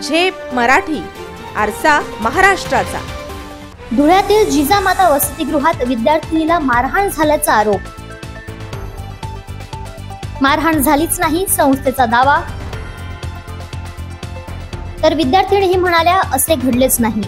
झेप मराठी, आरसा महाराष्ट्राचा। धुळ्यातील जिजामाता वसतिगृहात विद्यार्थिनीला मारहाण झाल्याचा आरोप। मारहाण झालीच नाही संस्थेचा दावा, तर विद्यार्थिनीही म्हणाल्या असे घडलेच नाही।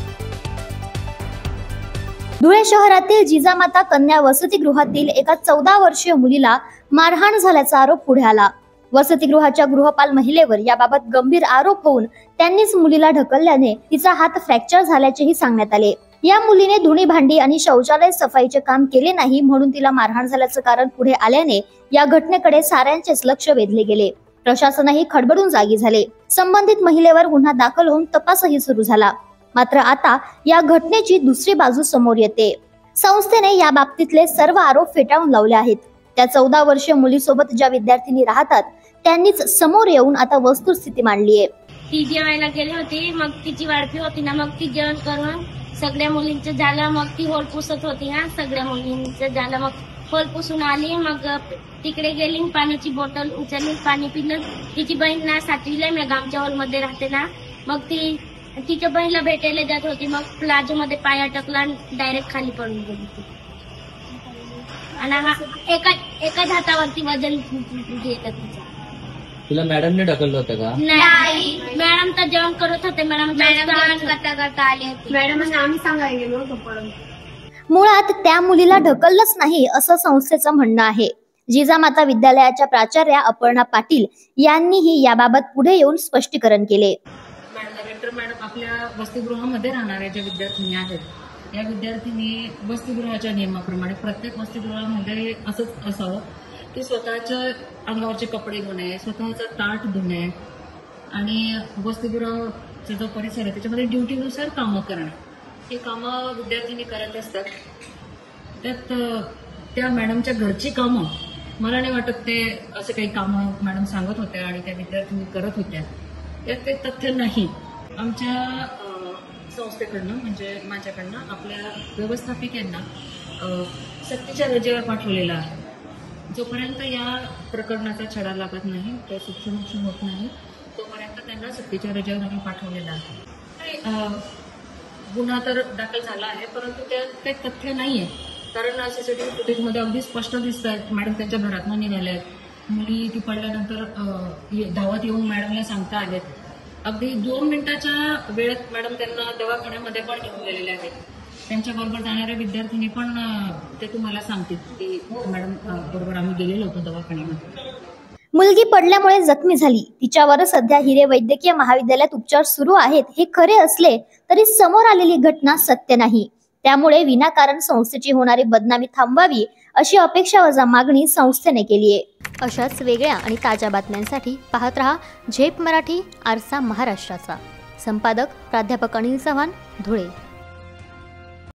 धुळे शहरातील जिजामाता कन्या वसतिगृहातील एका 14 वर्षीय मुलीला मारहाण झाल्याचा आरोप पुढे आला। वसतिगृहाच्या गृहपाल महिलेवर याबाबत गंभीर आरोप होऊन त्यांनीच मुलीला ढकलल्याने तिचा हात फ्रॅक्चर झाल्याचेही सांगण्यात आले। या मुलीने धुणी भांडी आणि शौचालय सफाईचे काम केले नाही म्हणून तिला मारहाण झाल्याचं कारण पुढे आल्याने या घटनेकडे साऱ्यांचेच लक्ष वेधले गेले। प्रशासनही खडबडून जागी झाले। संबंधित महिलेवर गुन्हा दाखल होऊन तपासही सुरू झाला। मात्र आता या घटनेची दुसरी बाजू समोर येते। संस्थेने या बाबतीतले सर्व आरोप फेटाळून लावले आहेत। त्या 14 वर्षीय मुलीसोबत ज्या विद्यार्थिनी राहतात त्यांनीच समोर येऊन आता वस्तुस्थिती मांडली आहे। ती जेवायला गेली होती, मग तिची वाढपी होती ना, मग ती जेवण करून सगळ्या मुलींचं झालं, मग ती होल पुसत होती ना, सगळ्या मुलींचं झालं, मग होल पुसून आली, मग तिकडे गेली, पाण्याची बॉटल उचलली, पाणी पिलं। तिची बहीण ना 7वीला मी आमच्या हॉलमध्ये राहते ना, मग ती तिच्या बहिणीला भेटायला जात होती, मग प्लाझो मध्ये पाय अटकला आणि डायरेक्ट खाली पडून गेली ती। आणि एकाच हातावरती वजन घेत तिचा। तुला मॅडमने ढकललं होतं का? नाही, मॅडम तर जेवण करत होते। मॅडम करता आले होते। मॅडम आम्ही सांगायला गेलो होतो। मुळात त्या मुलीला ढकललंच नाही असं संस्थेचं म्हणणं आहे। जिजामाता विद्यालयाच्या प्राचार्या अपर्णा पाटील यांनीही याबाबत पुढे येऊन स्पष्टीकरण केले। मॅडम, आपल्या वसतिगृहामध्ये राहणाऱ्या ज्या विद्यार्थिनी आहेत, या विद्यार्थिनी वसतिगृहाच्या नियमाप्रमाणे प्रत्येक वसतिगृहामध्ये असंच असावं की स्वतःच्या अंगावरचे कपडे धुणे, स्वतःचा ताट धुणे आणि वसतिगृहाचा जो परिसर आहे त्याच्यामध्ये ड्युटीनुसार कामं करणं, हे कामं विद्यार्थिनी करत असतात। त्यात त्या मॅडमच्या घरची कामं मला नाही वाटत ते असे काही कामं मॅडम सांगत होत्या आणि त्या विद्यार्थिनी करत होत्या, यात ते तथ्य नाही। आमच्या संस्थेकडनं म्हणजे माझ्याकडनं आपल्या व्यवस्थापिकेंना सक्तीच्या रजेवर पाठवलेला आहे। जोपर्यंत या प्रकरणाचा छडा लागत नाही, तो सूक्ष्म होत नाही, तोपर्यंत त्यांना सक्तीच्या रजेवर आम्ही पाठवलेला आहे। गुन्हा तर दाखल झाला आहे, परंतु त्यात काही तथ्य नाहीये, कारण सीसीटीव्ही फुटेजमध्ये अगदी स्पष्ट दिसत आहेत मॅडम त्यांच्या घरातून निघाल्या आहेत। मुली ती पडल्यानंतर धावत येऊन मॅडमला सांगता आलेत। अगदी 2 मिनिटाच्या वेळेत मॅडम त्यांना दवाखान्यामध्ये पण घेऊन गेलेले आहेत। त्यांच्याबरोबर जाणाऱ्या विद्यार्थिनी पण ते तुम्हाला सांगतील की मॅडम बरोबर आम्ही गेलेलो होतो दवाखान्यामध्ये। मुलगी पडल्यामुळे जखमी झाली, तिच्यावर सध्या हिरे वैद्यकीय महाविद्यालयात उपचार सुरू आहेत हे खरे असले तरी समोर आलेली घटना सत्य नाही। त्यामुळे विनाकारण संस्थेची होणारी बदनामी थांबवावी अशी अपेक्षावजा मागणी संस्थेने केली आहे। अशाच वेगळ्या आणि ताज्या बातम्यांसाठी पाहत रहा झेप मराठी, आरसा महाराष्ट्राचा। संपादक प्राध्यापक अनिल चव्हाण, धुळे।